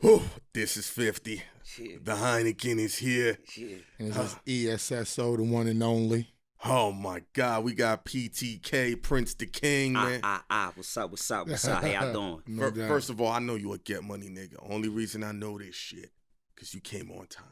Oh, this is 50. Shit. The Heineken is here. Shit. And it's ESSO, the one and only. Oh my God, we got P.T.K, Prince the King, man. What's up? How y'all doing? No doubt. First of all, I know you a get money nigga. Only reason I know this shit, because you came on time.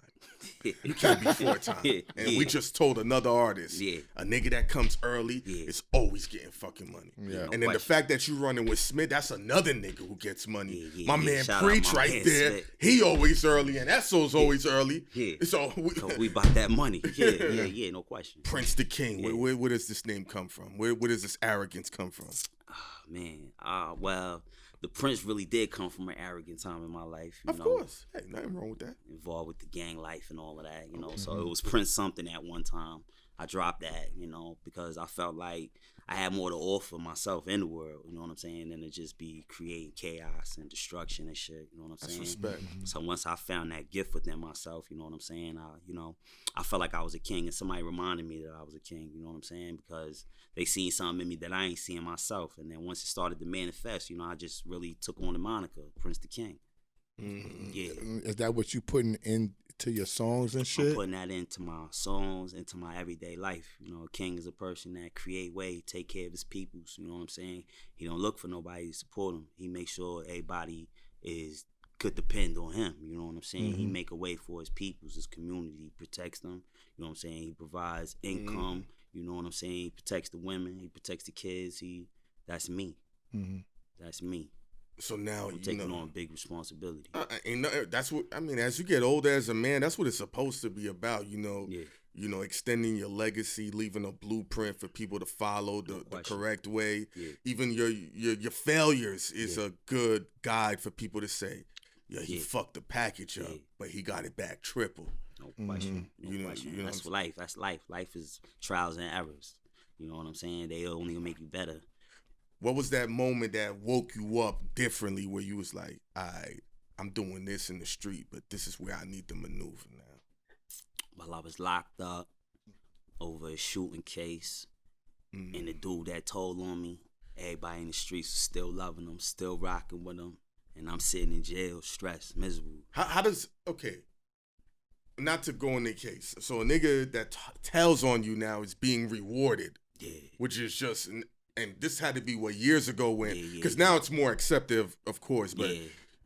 You came before time. And we just told another artist, a nigga that comes early is always getting fucking money. Yeah. And then the fact that you running with Smith, that's another nigga who gets money. My man Shout Preach out my right man there. Smith. He always early, and SO's always early. Yeah. So We about that money. Yeah, no question. Prince the King. Where does this name come from? Where does this arrogance come from? Oh, man. Well, the Prince really did come from an arrogant time in my life. You Of know, course. Hey, nothing wrong with that. involved with the gang life and all of that, you know. So it was Prince something at one time. I dropped that, you know, because I felt like I had more to offer myself in the world, you know what I'm saying, than to just be creating chaos and destruction and shit, you know what I'm That's saying? respect. So once I found that gift within myself, you know what I'm saying, I felt like I was a king, and somebody reminded me that I was a king, you know what I'm saying, because they seen something in me that I ain't seeing myself. And then once it started to manifest, you know, I just really took on the moniker, Prince the King. Mm-hmm. Yeah. Is that what you putting into your songs and I'm shit? putting that into my songs, into my everyday life. You know, a king is a person that create way, take care of his peoples. You know what I'm saying? He don't look for nobody to support him. He makes sure everybody could depend on him. You know what I'm saying? He make a way for his peoples, his community. He protects them. You know what I'm saying? He provides income. You know what I'm saying? He protects the women. He protects the kids. That's me. That's me. So now I'm taking on big responsibility. That's what I mean. As you get older as a man, that's what it's supposed to be about. Yeah. You know, extending your legacy, leaving a blueprint for people to follow the correct way. Yeah. Even your failures is a good guide for people to say, yeah, he fucked the package up, but he got it back triple. No question. No question. That's life. That's life. Life is trials and errors. You know what I'm saying? They only make you better. What was that moment that woke you up differently where you was like, I'm doing this in the street, but this is where I need to maneuver now? While I was locked up over a shooting case, and the dude that told on me, everybody in the streets was still loving him, still rocking with him, and I'm sitting in jail, stressed, miserable. How does, okay, not to go in the case, so a nigga that tells on you now is being rewarded, which is just... And this had to be years ago when, because now it's more accepted, of course. But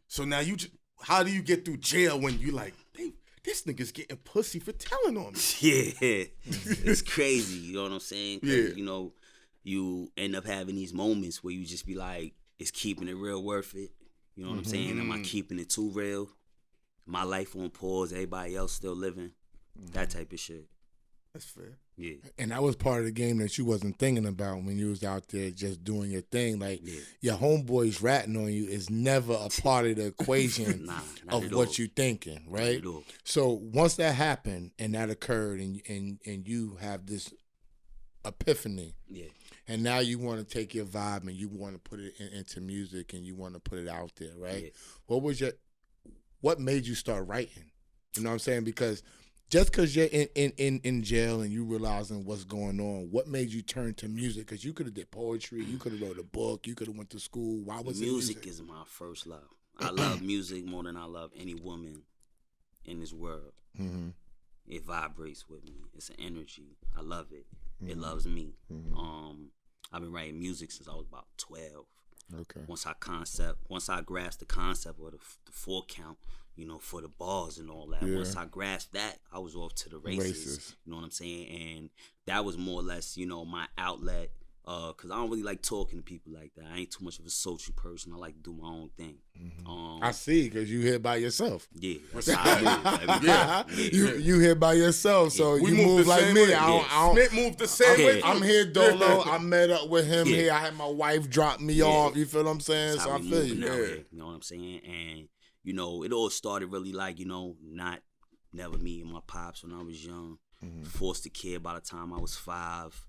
so now how do you get through jail when you like, this nigga's getting pussy for telling on me? Yeah, it's crazy. You know what I'm saying? 'Cause, Yeah. you know, you end up having these moments where you just be like, is keeping it real worth it? You know what I'm saying? Am I keeping it too real? My life on pause, everybody else still living? That type of shit. That's fair. Yeah. And that was part of the game that you wasn't thinking about when you was out there just doing your thing. Like your homeboys ratting on you is never a part of the equation of what you thinking, right? So once that happened and that occurred and you have this epiphany, and now you want to take your vibe and you want to put it into music and you want to put it out there, right? What made you start writing? You know what I'm saying? Because just because you're in jail and you realizing what's going on, what made you turn to music? Because you could have did poetry, you could have wrote a book, you could have went to school. Why was music? Music Is my first love. I love music more than I love any woman in this world. It vibrates with me. It's an energy. I love it. It loves me. I've been writing music since I was about 12. Okay. Once I grasped the concept of the 4 count, you know, for the bars and all that. Once I grasped that, I was off to the races. You know what I'm saying? And that was more or less, you know, my outlet. Cause I don't really like talking to people like that. I ain't too much of a social person. I like to do my own thing. I see, because you here by yourself. Yeah, that's how I move. You here by yourself, so We you move move the like same me. way. Smith moved the same way. I'm here dolo. I met up with him here. I had my wife drop me off. You feel what I'm saying? That's So how I we feel moving you. out here, you know what I'm saying? And, you know, it all started really like, you know, never meeting my pops when I was young. Forced a kid by the time I was 5.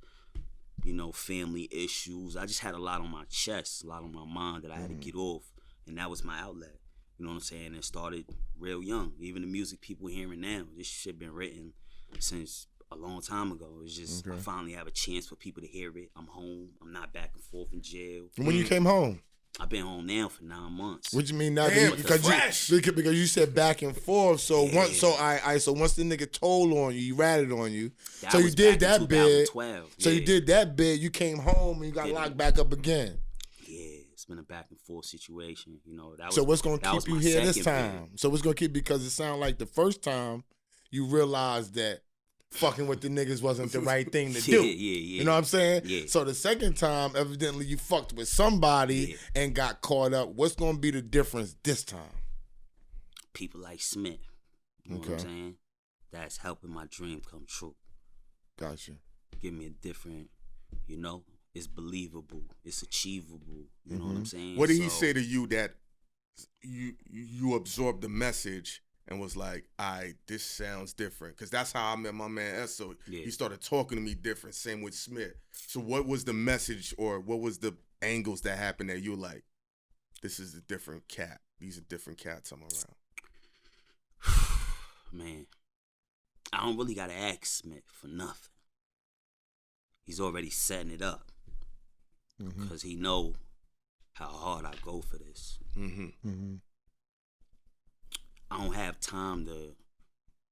You know, family issues. I just had a lot on my chest, a lot on my mind that I had to get off. And that was my outlet. You know what I'm saying? It started real young. Even the music people hearing now, this shit been written since a long time ago. It's just, I finally have a chance for people to hear it. I'm home. I'm not back and forth in jail. When you came home? I've been home now for 9 months. What you mean now? Damn, Because you said back and forth. So once the nigga told on you, you ratted on you. So you did that bid. So you did that bid. You came home and you got locked back up again. Yeah, it's been a back and forth situation. You know. So what's gonna keep you here this time? So what's gonna keep, because it sounds like the first time you realized that fucking with the niggas wasn't the right thing to do. Yeah. You know what I'm saying? Yeah. So the second time, evidently you fucked with somebody and got caught up. What's gonna be the difference this time? People like Smith. You know what I'm saying? That's helping my dream come true. Gotcha. Give me a different, you know, it's believable, it's achievable. You know what I'm saying? What did he say to you that you absorbed the message and was like, this sounds different? Because that's how I met my man Esso. He started talking to me different. Same with Smith. So what was the message, or what was the angles that happened that you were like, this is a different cat. These are different cats I'm around. Man, I don't really got to ask Smith for nothing. He's already setting it up. Because he know how hard I go for this. I don't have time to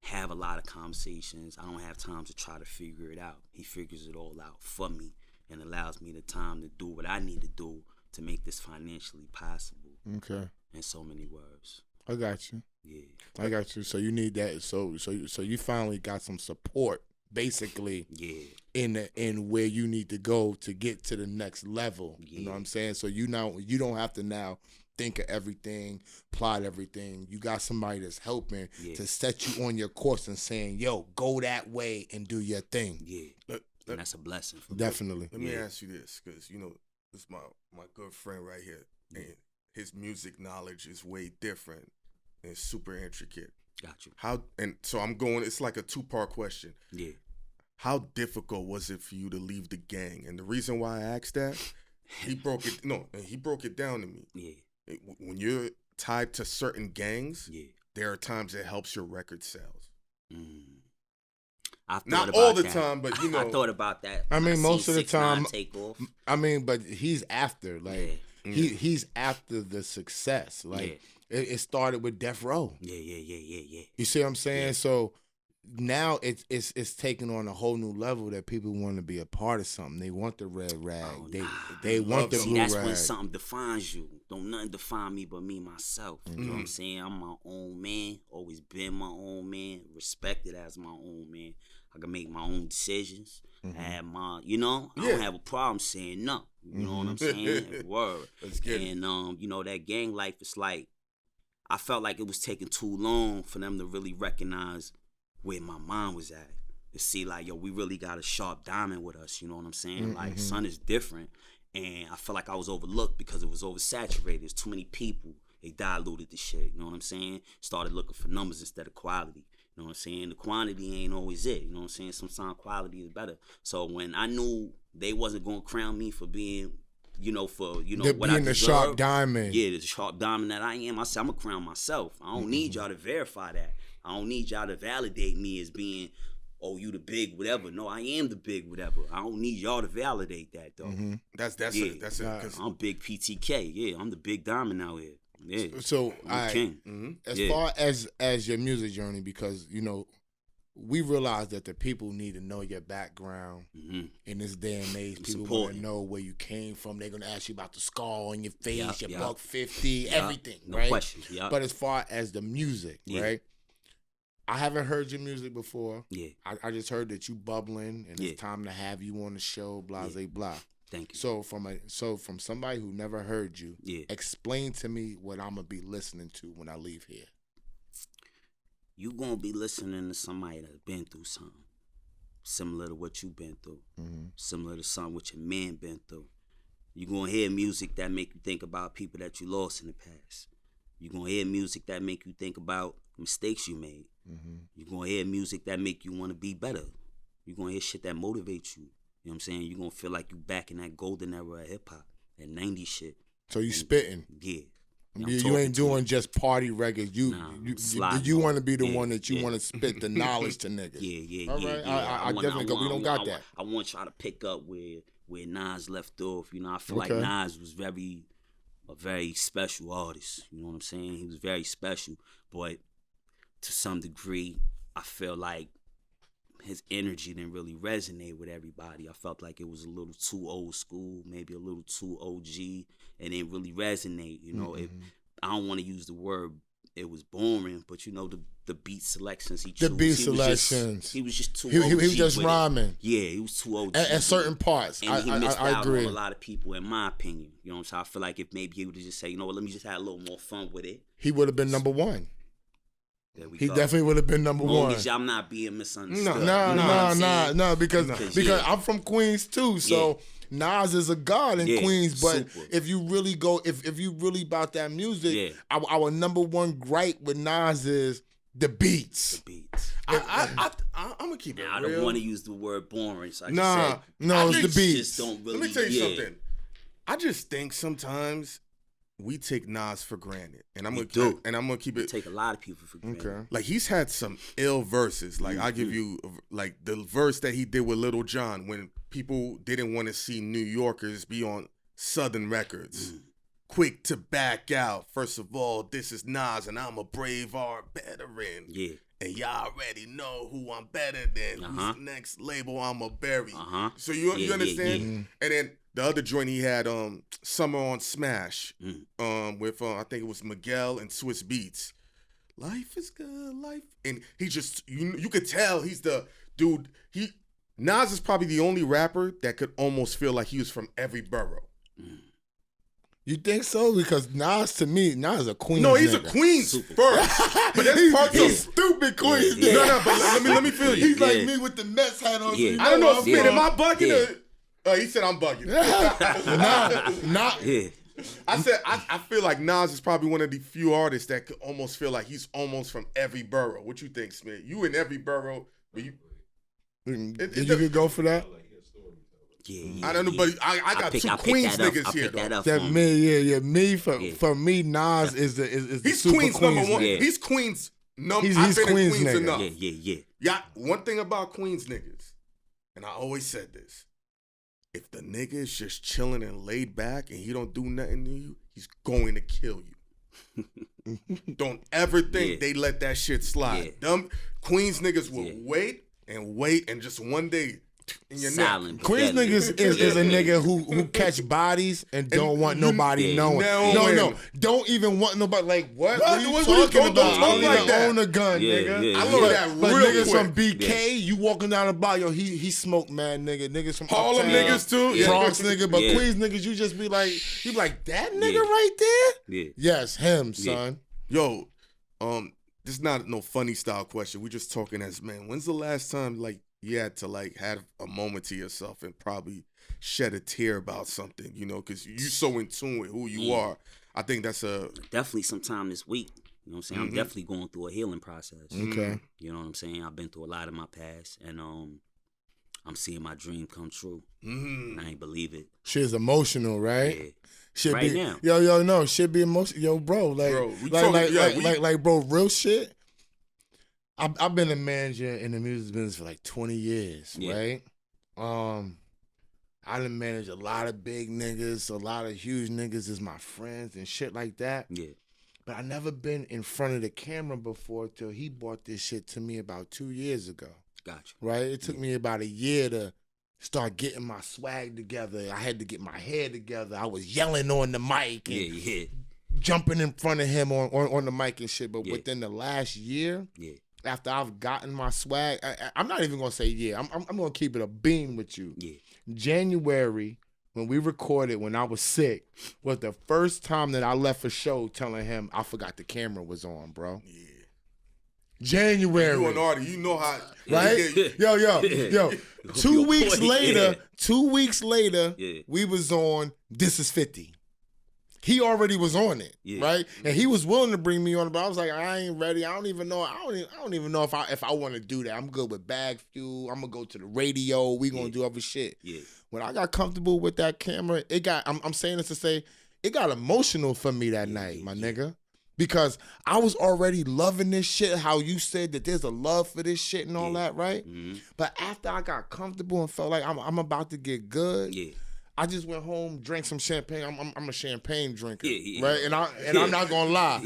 have a lot of conversations. I don't have time to try to figure it out. He figures it all out for me and allows me the time to do what I need to do to make this financially possible. Okay. In so many words. I got you. Yeah. I got you. So you need that. So you finally got some support, basically. Yeah. In where you need to go to get to the next level. Yeah. You know what I'm saying? So you don't have to now think of everything, plot everything. You got somebody that's helping to set you on your course and saying, yo, go that way and do your thing. Yeah. And that's a blessing for definitely. Let me ask you this, because, you know, this is my good friend right here. And his music knowledge is way different and super intricate. Got you. So I'm going, it's like a 2-part question. Yeah. How difficult was it for you to leave the gang? And the reason why I asked that, he broke it down to me. Yeah. When you're tied to certain gangs, there are times it helps your record sales. Not all the time, but you know. I thought about that. I mean, most of the time. Take off. I mean, but he's after, like, he's after the success. Like, it started with Death Row. Yeah. You see what I'm saying? Yeah. So now it's taking on a whole new level that people want to be a part of something. They want the red rag. They want the blue rag. That's when something defines you. Don't nothing define me but me, myself. You know what I'm saying? I'm my own man. Always been my own man. Respected as my own man. I can make my own decisions. Have my, I don't have a problem saying no. You know what I'm saying? Word. Let's get it. And, that gang life, it's like, I felt like it was taking too long for them to really recognize where my mind was at. To see, like, yo, we really got a sharp diamond with us. You know what I'm saying? Like, son is different. And I felt like I was overlooked because it was oversaturated. There's too many people. They diluted the shit. You know what I'm saying? Started looking for numbers instead of quality. You know what I'm saying? The quantity ain't always it. You know what I'm saying? Sometimes quality is better. So when I knew they wasn't going to crown me for being, what I deserve. The sharp diamond. Yeah, the sharp diamond that I am. I said, I'm going to crown myself. I don't need y'all to verify that. I don't need y'all to validate me as being, oh, you the big whatever. No, I am the big whatever. I don't need y'all to validate that, though. That's it. I'm big P.T.K. Yeah, I'm the big diamond out here. Yeah. So as far as your music journey, because we realize that the people need to know your background in this day and age. People want to know where you came from. They're gonna ask you about the scar on your face, your buck 50, everything, no right? Question. But as far as the music, right? I haven't heard your music before. Yeah. I just heard that you bubbling and it's time to have you on the show, blah, blah. Thank you. So from somebody who never heard you, explain to me what I'm gonna be listening to when I leave here. You gonna be listening to somebody that's been through something similar to what you've been through, similar to something what your man been through. You gonna hear music that make you think about people that you lost in the past. You gonna hear music that make you think about mistakes you made. You gonna hear music that make you want to be better. You gonna hear shit that motivates you. You know what I'm saying? You're going to feel like you back in that golden era of hip-hop, that 90s shit. So you spitting? Yeah. You ain't doing just party records. You want to be the one that you want to spit the knowledge to niggas. Yeah. All right. I definitely, we don't got that. I want y'all to pick up where Nas left off. I feel like Nas was very a very special artist. You know what I'm saying? He was very special, but to some degree, I feel like his energy didn't really resonate with everybody. I felt like it was a little too old school, maybe a little too OG, and it didn't really resonate. You know, I don't want to use the word it was boring, but you know the beat selections he chose. The beat selections. He was just too He OG was just rhyming. It. Yeah, he was too OG. At certain parts. And he missed out agree. on a lot of people, in my opinion. You know what I'm saying? I feel like if maybe he would have just say, you know what, let me just have a little more fun with it. He would have been number one. He go. definitely would have been number one. Long as I'm not being misunderstood. No, because I'm from Queens too, so Nas is a god in Queens. But super. If you really go, if you really about that music, our number one gripe with Nas is the beats. The beats. I'm gonna keep it real. I don't want to use the word boring, so I just said, it's the beats. Just don't really, let me tell you something. I just think sometimes we take Nas for granted, and I'm gonna keep it. Take a lot of people for granted. Okay. Like he's had some ill verses. Like I give you like the verse that he did with Lil Jon when people didn't want to see New Yorkers be on Southern records. Quick to back out. First of all, this is Nas, and I'm a brave art veteran. Yeah. And y'all already know who I'm better than. Who's next label I'ma bury. So you understand? Yeah. And then the other joint he had, Summer on Smash, with I think it was Miguel and Swiss Beats. Life is good, life, and he just you could tell he's the dude. Nas is probably the only rapper that could almost feel like he was from every borough. You think so? Because Nas, to me, Nas is a Queens. No, he's nigga. A Queens first, but that's part of stupid Queens. Yeah. No, but let me feel you. He's like me with the Mets hat on. Yeah. I don't know if am I bugging or he said I'm bugging. I said I feel like Nas is probably one of the few artists that could almost feel like he's almost from every borough. What you think, Smith? You in every borough, but you could go for that. Yeah, I don't know, but I got two Queens niggas here though. Me for me, Nas is the he's super Queens number one. Yeah. He's Queens number. He's Queens nigga. Enough. Yeah. One thing about Queens niggas, and I always said this: if the nigga is just chilling and laid back and he don't do nothing to you, he's going to kill you. Don't ever think they let that shit slide. Them Queens niggas will wait and just one day. Silent. Queens niggas is a nigga who catch bodies and don't want nobody knowing. No. Don't even want nobody. Like, what are you talking about? Don't talk like that. Own a gun, nigga. I learned that real quick. Niggas from BK, you walking down the block, he smoked, man, nigga. Niggas from Harlem niggas too. Bronx nigga, but Queens niggas, you just be like, that nigga right there? Yeah. Yes, him, son. Yo, this is not no funny style question. We just talking as men. When's the last time you had to have a moment to yourself and probably shed a tear about something, because you so in tune with who you are. I think that's definitely sometime this week. You know what I'm saying? I'm definitely going through a healing process. Okay. You know what I'm saying? I've been through a lot in my past, and I'm seeing my dream come true. And I ain't believe it. Shit's emotional, right? Yeah. Should right be, now. No, shit be emotional. Yo, bro, bro, real shit. I've been a manager in the music business for 20 years, right? I done managed a lot of big niggas, a lot of huge niggas is my friends and shit like that. Yeah. But I never been in front of the camera before till he brought this shit to me about 2 years ago. Gotcha. Right? It took me about a year to start getting my swag together. I had to get my hair together. I was yelling on the mic and jumping in front of him on the mic and shit. But within the last year, after I've gotten my swag, I'm not even gonna say I'm gonna keep it a beam with you. Yeah. January, when we recorded when I was sick, was the first time that I left a show telling him I forgot the camera was on, bro. Yeah. January. You an artist, you know how, right? Yo. 2 weeks later, we was on This Is 50. He already was on it, right? And he was willing to bring me on it, but I was like, I ain't ready. I don't even know if I want to do that. I'm good with bag fuel. I'm gonna go to the radio. We gonna do other shit. Yeah. When I got comfortable with that camera, I'm saying this to say, it got emotional for me that night, my nigga. Because I was already loving this shit, how you said that there's a love for this shit and all that, right? But after I got comfortable and felt like I'm about to get good, I just went home, drank some champagne. I'm a champagne drinker, right? And I'm not gonna lie,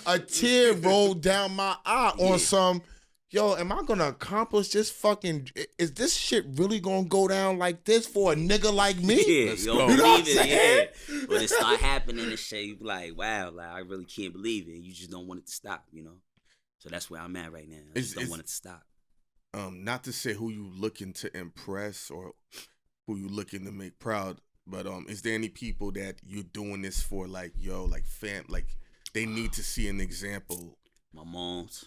a tear rolled down my eye on some. Yo, am I gonna accomplish this fucking? Is this shit really gonna go down like this for a nigga like me? Yeah, you know what I'm saying? Yeah. When it start happening and shit, you be like, wow, like I really can't believe it. You just don't want it to stop, you know. So that's where I'm at right now. I just don't want it to stop. Not to say who you looking to impress or who you looking to make proud, but is there any people that you're doing this for, like, yo, like fam, like they need to see an example? My moms.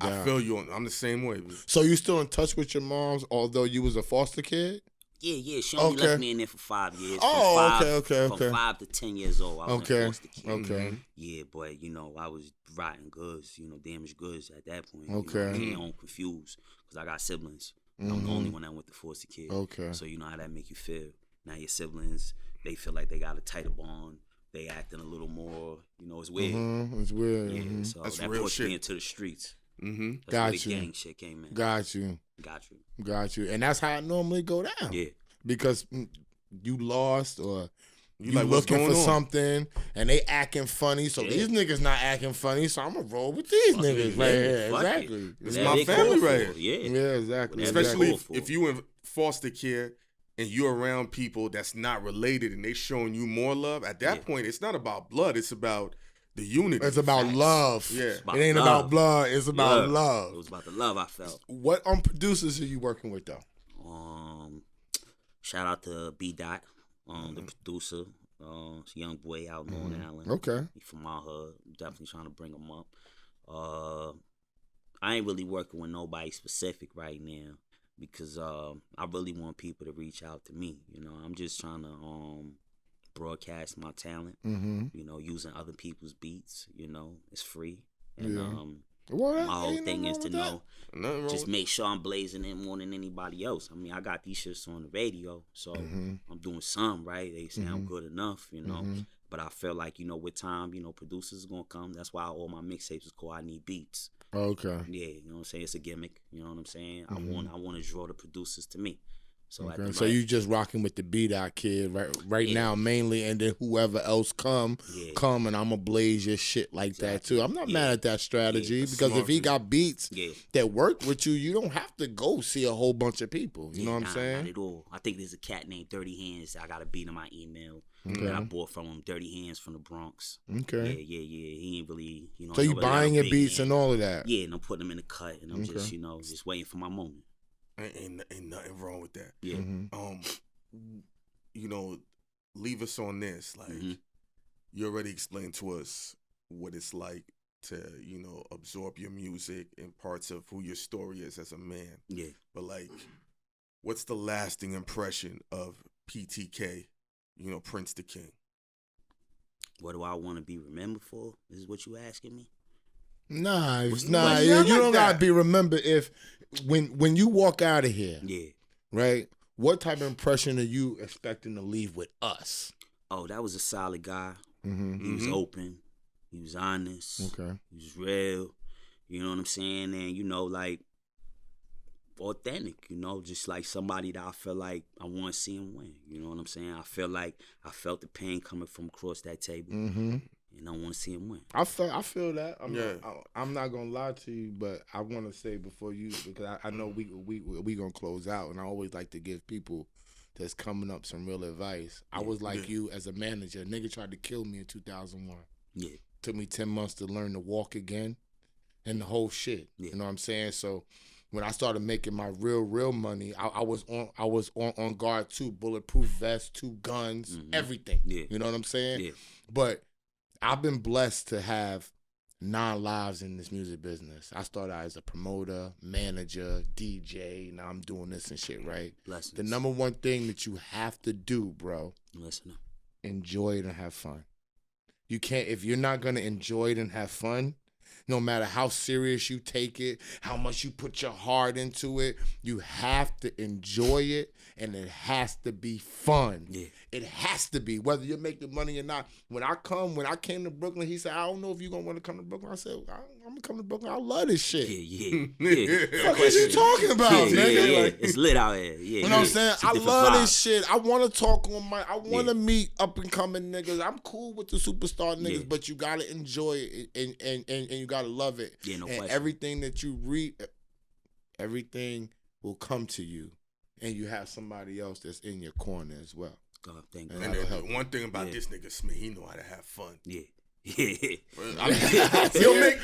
I feel you. I'm the same way. So you still in touch with your moms, although you was a foster kid? Yeah. She only left me in there for 5 years. Okay. From 5 to 10 years old, I was in foster kid. Okay. Yeah, but you know, I was rotten goods, you know, damaged goods at that point. Okay. You know, I'm confused because I got siblings. I'm the only one that went to foster kid. Okay. So you know how that make you feel. Now your siblings, they feel like they got a tighter bond. They acting a little more, you know, it's weird. It's weird. Yeah, so that's that real pushed shit. me into the streets. Got where you. the gang shit came in. Got you. And that's how it normally go down. Yeah. Because you lost or you like, looking for something and they acting funny. So these niggas not acting funny. So I'm going to roll with these niggas right here. Exactly. It's my family right here. Yeah, exactly. Especially if you in foster care and you're around people that's not related and they showing you more love. At that point, it's not about blood. It's about the unity. It's about love. Yeah. It ain't about blood. It's about love. It was about the love I felt. What producers are you working with, though? Shout out to B.T.K, the producer. It's a young boy out in Long Island. Okay. He from my hood. Definitely trying to bring him up. I ain't really working with nobody specific right now because I really want people to reach out to me. You know, I'm just trying to broadcast my talent. You know, using other people's beats. You know, it's free. And my whole thing is to know, just make sure I'm blazing it more than anybody else. I mean, I got these shits on the radio, so I'm doing some, right? They sound good enough, you know. But I feel like, you know, with time, you know, producers are going to come. That's why all my mixtapes is called I Need Beats. Okay. Yeah, you know what I'm saying? It's a gimmick, you know what I'm saying? I want to draw the producers to me. So, so you just rocking with the B.T.K kid right now mainly, and then whoever else come and I'm gonna blaze your shit like that too. I'm not mad at that strategy because if he got beats that work with you, you don't have to go see a whole bunch of people. You know what I'm saying? Not at all. I think there's a cat named Dirty Hands. I got a beat in my email that I bought from him. Dirty Hands from the Bronx. Okay. Yeah. He ain't really, you know. So you buying your beats and all of that? Yeah, and I'm putting them in the cut, and I'm just, you know, just waiting for my moment. Ain't nothing wrong with that. Yeah. You know, leave us on this. Like, you already explained to us what it's like to, you know, absorb your music and parts of who your story is as a man. Yeah. But, like, what's the lasting impression of P.T.K, you know, Prince the King? What do I want to be remembered for? Is what you asking me? Nah. You don't gotta be remembered if when you walk out of here. Yeah. Right? What type of impression are you expecting to leave with us? Oh, that was a solid guy. He was open. He was honest. Okay. He was real. You know what I'm saying? And, you know, like, authentic, you know, just like somebody that I feel like I want to see him win. You know what I'm saying? I feel like I felt the pain coming from across that table. And I want to see him win. I feel that. I'm not gonna lie to you, but I want to say before you, because I know we gonna close out, and I always like to give people that's coming up some real advice. I was like you as a manager. A nigga tried to kill me in 2001. Yeah, took me 10 months to learn to walk again, and the whole shit. You know what I'm saying? So when I started making my real money, I was on guard too, bulletproof vest, 2 guns, everything. You know what I'm saying? But I've been blessed to have 9 lives in this music business. I started out as a promoter, manager, DJ. Now I'm doing this and shit, right? Blessings. The number one thing that you have to do, bro, enjoy it and have fun. You can't, if you're not going to enjoy it and have fun, no matter how serious you take it, how much you put your heart into it, you have to enjoy it, and it has to be fun. Yeah. It has to be, whether you're making money or not. When I came to Brooklyn, he said, I don't know if you're going to want to come to Brooklyn. I said, I'm going to come to Brooklyn. I love this shit. Yeah. What are you talking about, nigga? Yeah. Like, it's lit out here. Yeah, you know what I'm saying? I love this shit. I want to talk on my, I want to meet up and coming niggas. I'm cool with the superstar niggas, but you got to enjoy it and you got to love it. Yeah, no question. Everything that you read, everything will come to you. And you have somebody else that's in your corner as well. God, thank God. And the one thing about this nigga Smith, he know how to have fun. Yeah. He'll make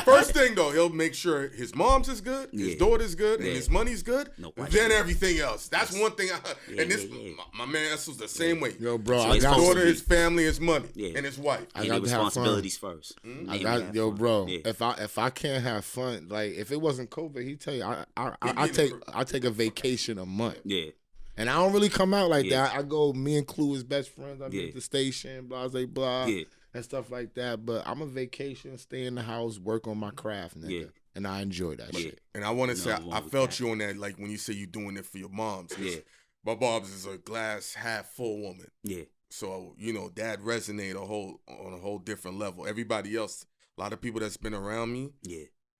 first thing though, he'll make sure his mom's is good, his daughter's good, and his money's good. No then everything else. That's one thing. And this my man Essel's the same way. Yo, bro, so his daughter, his family, his money, and his wife. I got responsibilities first. Bro. If I can't have fun, like if it wasn't COVID, he'd tell you I take a vacation a month. Yeah. And I don't really come out like that. I go, me and Clue is best friends. I meet the station, blah, blah, and stuff like that. But I'm a vacation, stay in the house, work on my craft, nigga. Yeah. And I enjoy that shit. And I want to say, I felt you on that, like when you say you're doing it for your moms. Yeah. My mom's is a glass half full woman. Yeah. So, you know, that resonate on a whole different level. Everybody else, a lot of people that's been around me,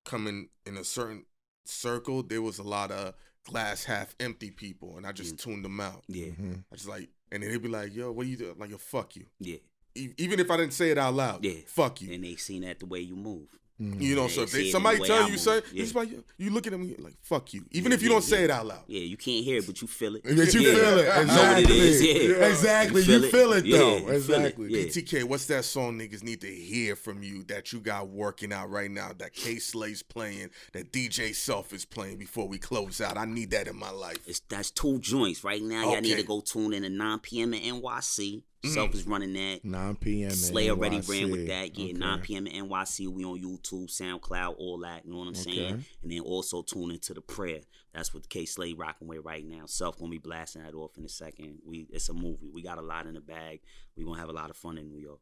coming in a certain circle, there was a lot of glass half empty people, and I just tuned them out. Yeah. I just like, and then they'd be like, yo, what are you doing? Like, yo, fuck you. Yeah. Even if I didn't say it out loud, fuck you. And they seen that the way you move. You know, so if somebody tell you say, it's like you look at them like, fuck you. Even if you don't say it out loud. Yeah, you can't hear it, but you feel it. But you feel it. Exactly. Know what it is. Exactly. You feel it though. Exactly. P.T.K, what's that song niggas need to hear from you that you got working out right now, that K Slay's playing, that DJ Self is playing before we close out? I need that in my life. That's 2 joints right now. Y'all need to go tune in at 9 p.m. in NYC. Self is running that. 9 p.m. Slay already ran with that. Yeah, 9 p.m. in NYC. We on YouTube, SoundCloud, all that. You know what I'm saying? And then also tune into the prayer. That's what K Slay rocking with right now. Self gonna be blasting that off in a second. It's a movie. We got a lot in the bag. We gonna have a lot of fun in New York.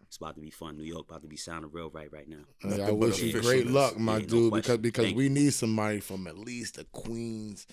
It's about to be fun. New York about to be sounding real right now. I wish you great luck, my dude, because we need somebody from at least the Queens.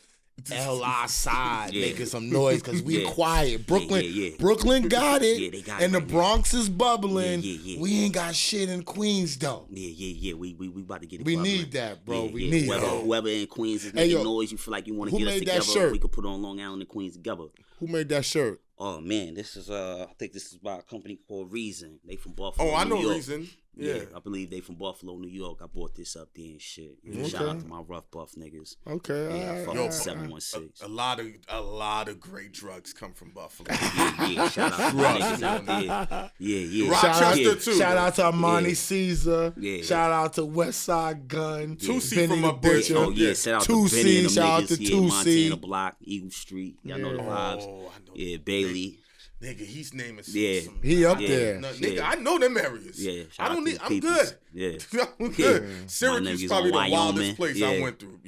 LI side making some noise because we quiet. Brooklyn got it, they got and the Bronx is bubbling. We ain't got shit in Queens though. We about to get it. We need that, bro. We need whoever in Queens is making noise. You feel like you want to get us together? Shirt? We could put on Long Island and Queens together. Who made that shirt? Oh man, this is I think this is by a company called Reason. They from Buffalo. Oh, I know New York. Reason. Yeah, I believe they from Buffalo, New York. I bought this up there and shit. Shout out to my rough buff niggas. Okay, fuck 716. A lot of great drugs come from Buffalo. Shout out to my niggas out there. Yeah. Rochester too. Shout out to Armani Caesar. Yeah. Shout out to Westside Gun. 2C from up there. Oh yeah, shout out to Benny and them shout niggas. out to 2C. Montana Block, Eagle Street. Y'all know the vibes. Bailey. Nigga, he's naming some. He up there. No, nigga, I know them areas. Yeah, I'm good. I'm good. Syracuse is probably the wildest place I went through.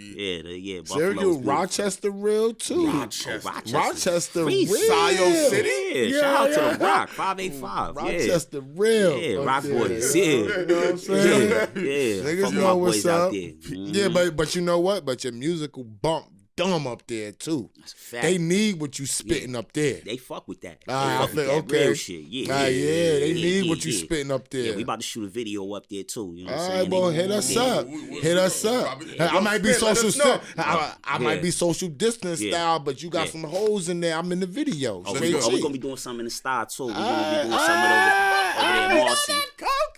Syracuse, Rochester real too. Rochester real. Scio City. Shout out to the Rock 585. Rochester real. Yeah, Rock Boys. You know what I'm saying? Niggas know what's up. Yeah, but you know what? But your musical bump dumb up there too. That's a fact. They need what you spitting up there. They fuck with that. Okay. Real shit. They need what you spitting up there. Yeah, we about to shoot a video up there too. You know what I'm saying? All right, boy, hit us up. Hit us up. I might be social. I might be social distance style, but you got some hoes in there. I'm in the video. We're gonna be doing something in the style too. We're gonna be doing something over there in Marcy.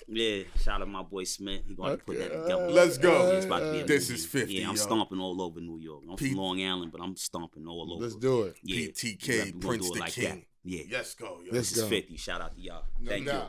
Yeah, shout out my boy Smith. He gonna put that together. Let's go. It's about to be this is 50. Yeah, I'm stomping all over New York. I'm from Long Island, but I'm stomping all over. Let's do it. P.T.K, Prince the King. Yeah. Let's go. This is 50. Shout out to y'all. Thank you.